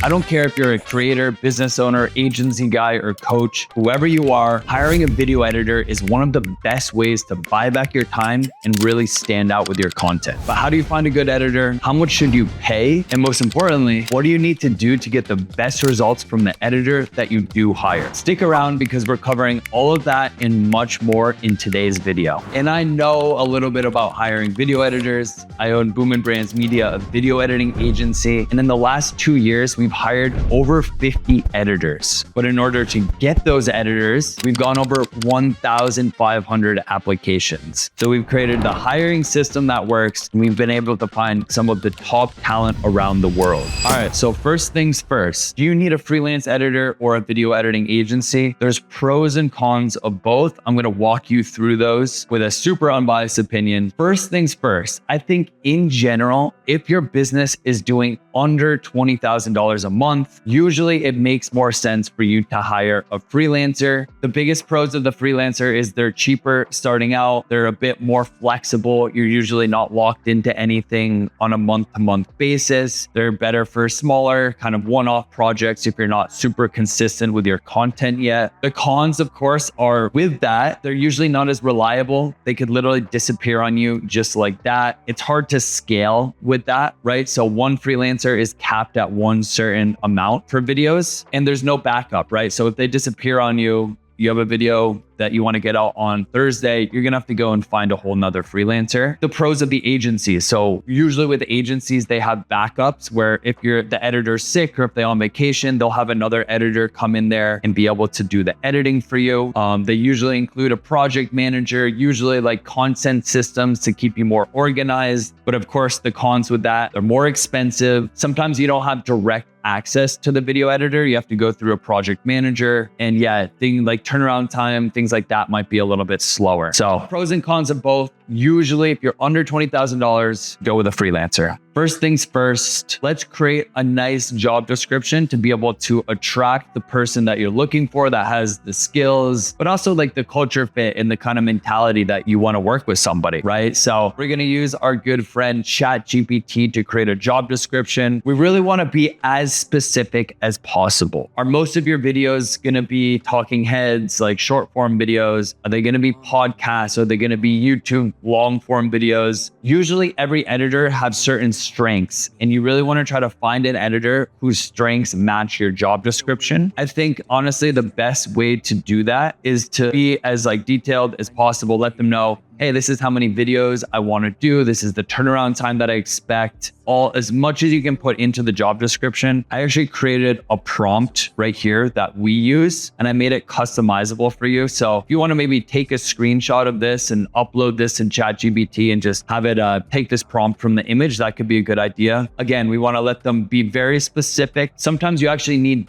I don't care if you're a creator, business owner, agency guy, or coach, whoever you are, hiring a video editor is one of the best ways to buy back your time and really stand out with your content. But how do you find a good editor? How much should you pay? And most importantly, what do you need to do to get the best results from the editor that you do hire? Stick around because we're covering all of that and much more in today's video. And I know a little bit about hiring video editors. I own Boomin Brands Media, a video editing agency. And in the last 2 years, we've hired over 50 editors. But in order to get those editors, we've gone over 1,500 applications. So we've created the hiring system that works, and we've been able to find some of the top talent around the world. All right, so first things first, do you need a freelance editor or a video editing agency? There's pros and cons of both. I'm gonna walk you through those with a super unbiased opinion. First things first, I think in general, if your business is doing under $20,000 a month, usually it makes more sense for you to hire a freelancer. The biggest pros of the freelancer is they're cheaper starting out. They're a bit more flexible. You're usually not locked into anything on a month-to-month basis. They're better for smaller kind of one-off projects if you're not super consistent with your content yet. The cons, of course, are with that, they're usually not as reliable. They could literally disappear on you just like that. It's hard to scale with that, right? So one freelancer is capped at one certain amount for videos and there's no backup, right? So if they disappear on you, you have a video that you want to get out on Thursday, you're going to have to go and find a whole nother freelancer. The pros of the agency. So usually with agencies, they have backups where if the editor's sick or if they're on vacation, they'll have another editor come in there and be able to do the editing for you. They usually include a project manager, usually like content systems to keep you more organized. But of course, the cons with that, they're more expensive. Sometimes you don't have direct access to the video editor. You have to go through a project manager. And yeah, things like turnaround time, things like that might be a little bit slower. So pros and cons of both. Usually if you're under $20,000, go with a freelancer. First things first, let's create a nice job description to be able to attract the person that you're looking for that has the skills, but also like the culture fit and the kind of mentality that you want to work with somebody, right? So we're going to use our good friend ChatGPT to create a job description. We really want to be as specific as possible. Are most of your videos going to be talking heads, like short form videos? Are they going to be podcasts? Are they going to be YouTube long form videos? Usually every editor has certain strengths and you really want to try to find an editor whose strengths match your job description. I think honestly, the best way to do that is to be as like detailed as possible. Let them know, hey, this is how many videos I want to do. This is the turnaround time that I expect. All as much as you can put into the job description. I actually created a prompt right here that we use and I made it customizable for you. So if you want to maybe take a screenshot of this and upload this in ChatGPT and just have it take this prompt from the image, that could be a good idea. Again, we want to let them be very specific. Sometimes you actually need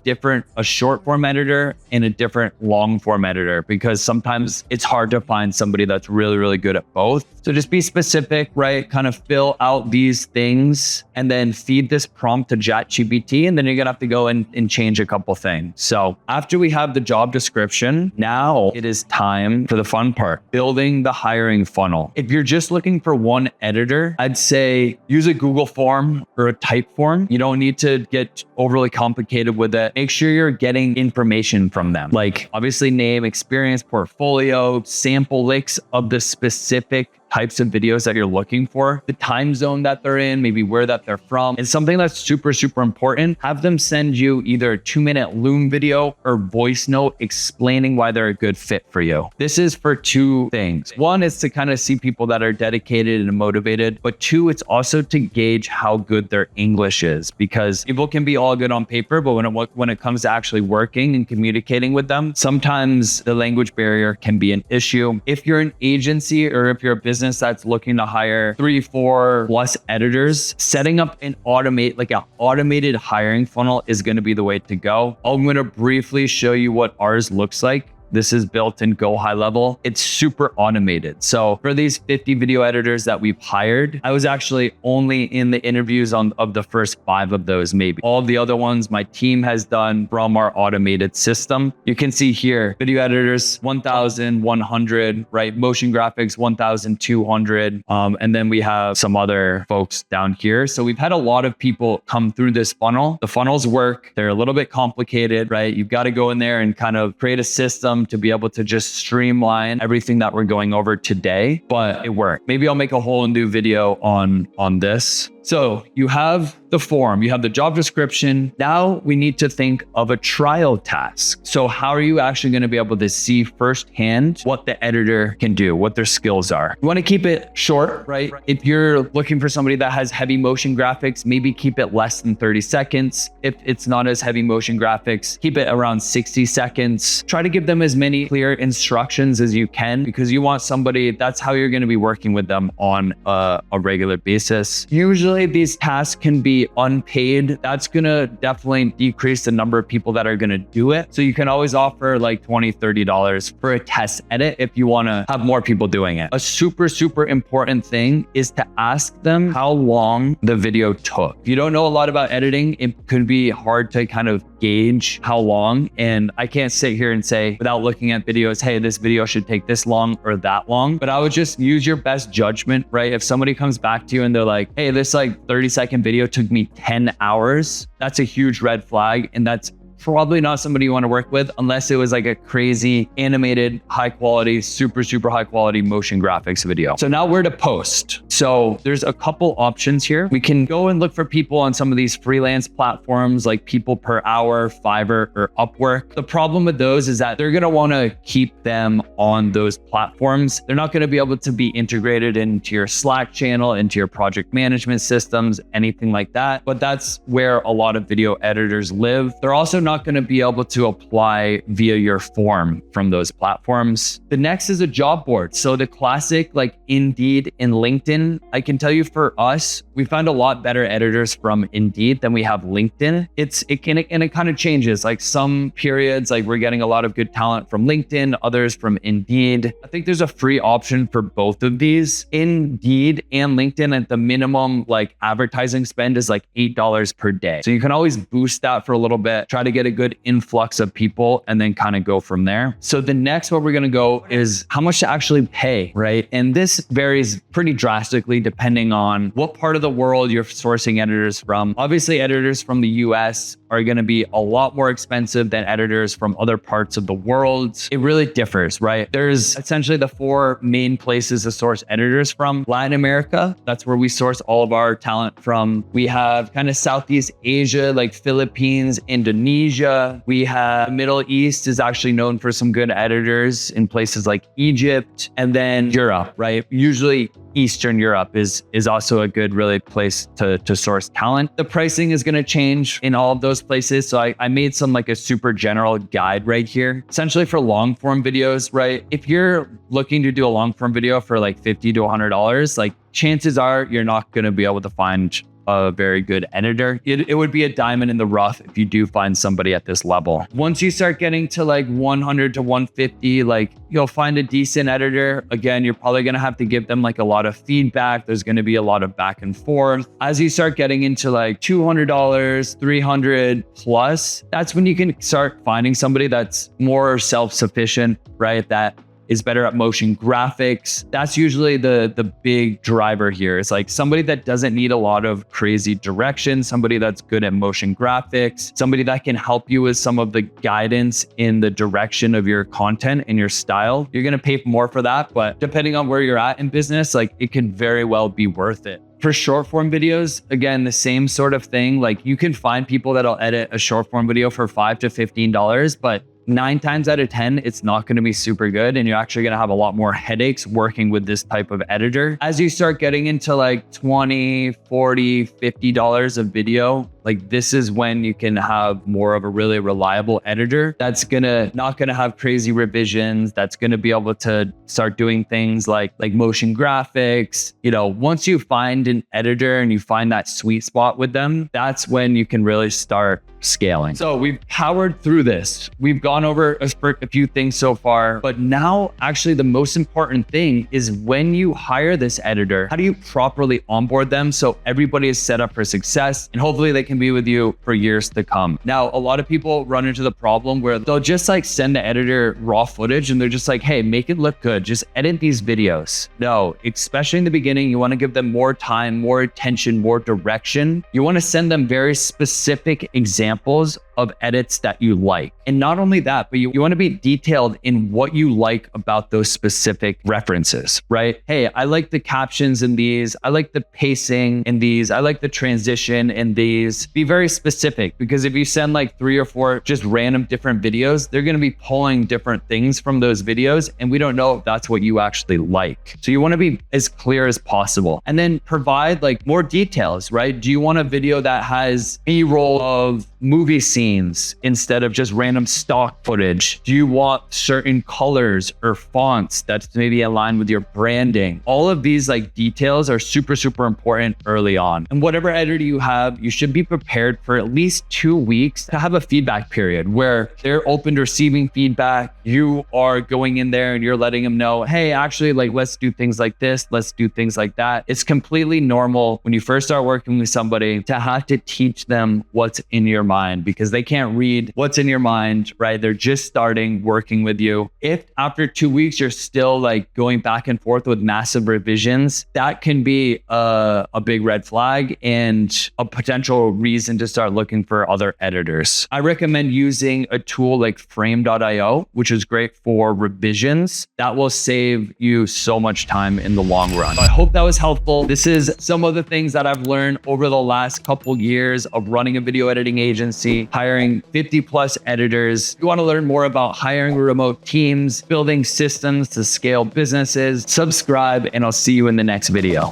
a short form editor and a different long form editor because sometimes it's hard to find somebody that's really good at both. So just be specific, right? Kind of fill out these things and then feed this prompt to ChatGPT, and then you're gonna have to go and change a couple things. So after we have the job description, now it is time for the fun part, building the hiring funnel. If you're just looking for one editor, I'd say use a Google form or a type form. You don't need to get overly complicated with it. Make sure you're getting information from them, like obviously name, experience, portfolio, sample links of the specific types of videos that you're looking for, the time zone that they're in, maybe where that they're from. It's something that's super important. Have them send you either a 2-minute Loom video or voice note explaining why they're a good fit for you. This is for two things. One is to kind of see people that are dedicated and motivated, but two, it's also to gauge how good their English is, because people can be all good on paper, but when it comes to actually working and communicating with them, sometimes the language barrier can be an issue. If you're an agency or if you're a business that's looking to hire 3-4 plus editors, setting up an automated hiring funnel is going to be the way to go. I'm going to briefly show you what ours looks like. This is built in GoHighLevel. It's super automated. So for these 50 video editors that we've hired, I was actually only in the interviews of the first 5 of those, maybe. All the other ones my team has done from our automated system. You can see here, video editors, 1,100, right? Motion graphics, 1,200. And then we have some other folks down here. So we've had a lot of people come through this funnel. The funnels work. They're a little bit complicated, right? You've got to go in there and kind of create a system to be able to just streamline everything that we're going over today, but it worked. Maybe I'll make a whole new video on this. So you have the form, you have the job description. Now we need to think of a trial task. So how are you actually going to be able to see firsthand what the editor can do, what their skills are? You want to keep it short, right? If you're looking for somebody that has heavy motion graphics, maybe keep it less than 30 seconds. If it's not as heavy motion graphics, keep it around 60 seconds. Try to give them as many clear instructions as you can, because you want somebody, that's how you're going to be working with them on a regular basis. Usually these tasks can be unpaid. That's going to definitely decrease the number of people that are going to do it. So you can always offer like $20, $30 for a test edit if you want to have more people doing it. A super, super important thing is to ask them how long the video took. If you don't know a lot about editing, it could be hard to kind of gauge how long. And I can't sit here and say without looking at videos, hey, this video should take this long or that long. But I would just use your best judgment, right? If somebody comes back to you and they're like, hey, this like 30-second video took me 10 hours, that's a huge red flag. And that's probably not somebody you want to work with unless it was like a crazy animated, high quality, super, super high quality motion graphics video. So now where to post. So there's a couple options here. We can go and look for people on some of these freelance platforms like People Per Hour, Fiverr, or Upwork. The problem with those is that they're going to want to keep them on those platforms. They're not going to be able to be integrated into your Slack channel, into your project management systems, anything like that. But that's where a lot of video editors live. They're also not going to be able to apply via your form from those platforms. The next is a job board. So the classic like Indeed and LinkedIn. I can tell you for us, we found a lot better editors from Indeed than we have LinkedIn. It kind of changes. Like some periods, like we're getting a lot of good talent from LinkedIn, others from Indeed. I think there's a free option for both of these. Indeed and LinkedIn at the minimum, like advertising spend is like $8 per day. So you can always boost that for a little bit, try to get a good influx of people and then kind of go from there. So the next one we're going to go is how much to actually pay, right? And this varies pretty drastically depending on what part of the world you're sourcing editors from. Obviously, editors from the US are going to be a lot more expensive than editors from other parts of the world. It really differs, right? There's essentially the 4 main places to source editors from. Latin America, that's where we source all of our talent from. We have kind of Southeast Asia, like Philippines, Indonesia. We have Middle East is actually known for some good editors in places like Egypt, and then Europe, right? Usually Eastern Europe is also a good really place to source talent. The pricing is going to change in all of those places. So I made some like a super general guide right here. Essentially for long form videos, right? If you're looking to do a long form video for like $50 to $100, like chances are you're not going to be able to find a very good editor. It would be a diamond in the rough if you do find somebody at this level. Once you start getting to like 100 to 150, like you'll find a decent editor. Again, you're probably going to have to give them like a lot of feedback. There's going to be a lot of back and forth. As you start getting into like $200, $300 plus, that's when you can start finding somebody that's more self-sufficient, right? That is better at motion graphics. That's usually the big driver here. It's like somebody that doesn't need a lot of crazy direction, somebody that's good at motion graphics, somebody that can help you with some of the guidance in the direction of your content and your style. You're gonna pay more for that, but depending on where you're at in business, like it can very well be worth it. For short form videos, again, the same sort of thing. Like you can find people that'll edit a short form video for $5 to $15, but 9 times out of 10, it's not going to be super good. And you're actually going to have a lot more headaches working with this type of editor. As you start getting into like $20, $40, $50 of video, like this is when you can have more of a really reliable editor that's not gonna have crazy revisions, that's gonna be able to start doing things like motion graphics. You know, once you find an editor and you find that sweet spot with them, that's when you can really start scaling. So we've powered through this. We've gone over a few things so far, but now actually the most important thing is when you hire this editor, how do you properly onboard them so everybody is set up for success and hopefully they can be with you for years to come. Now, a lot of people run into the problem where they'll just like send the editor raw footage and they're just like, hey, make it look good. Just edit these videos. No, especially in the beginning, you want to give them more time, more attention, more direction. You want to send them very specific examples of edits that you like. And not only that, but you want to be detailed in what you like about those specific references, right? Hey, I like the captions in these. I like the pacing in these. I like the transition in these. Be very specific, because if you send like 3 or 4 just random different videos, they're going to be pulling different things from those videos. And we don't know if that's what you actually like. So you want to be as clear as possible and then provide like more details, right? Do you want a video that has B-roll of movie scenes instead of just random stock footage? Do you want certain colors or fonts that's maybe aligned with your branding? All of these like details are super, super important early on. And whatever editor you have, you should be prepared for at least 2 weeks to have a feedback period where they're open to receiving feedback. You are going in there and you're letting them know, hey, actually, like, let's do things like this. Let's do things like that. It's completely normal when you first start working with somebody to have to teach them what's in your mind, because they can't read what's in your mind, right? They're just starting working with you. If after 2 weeks, you're still like going back and forth with massive revisions, that can be a big red flag and a potential reason to start looking for other editors. I recommend using a tool like frame.io, which is great for revisions. That will save you so much time in the long run. I hope that was helpful. This is some of the things that I've learned over the last couple years of running a video editing agency, hiring 50 plus editors. If you want to learn more about hiring remote teams, building systems to scale businesses, subscribe, and I'll see you in the next video.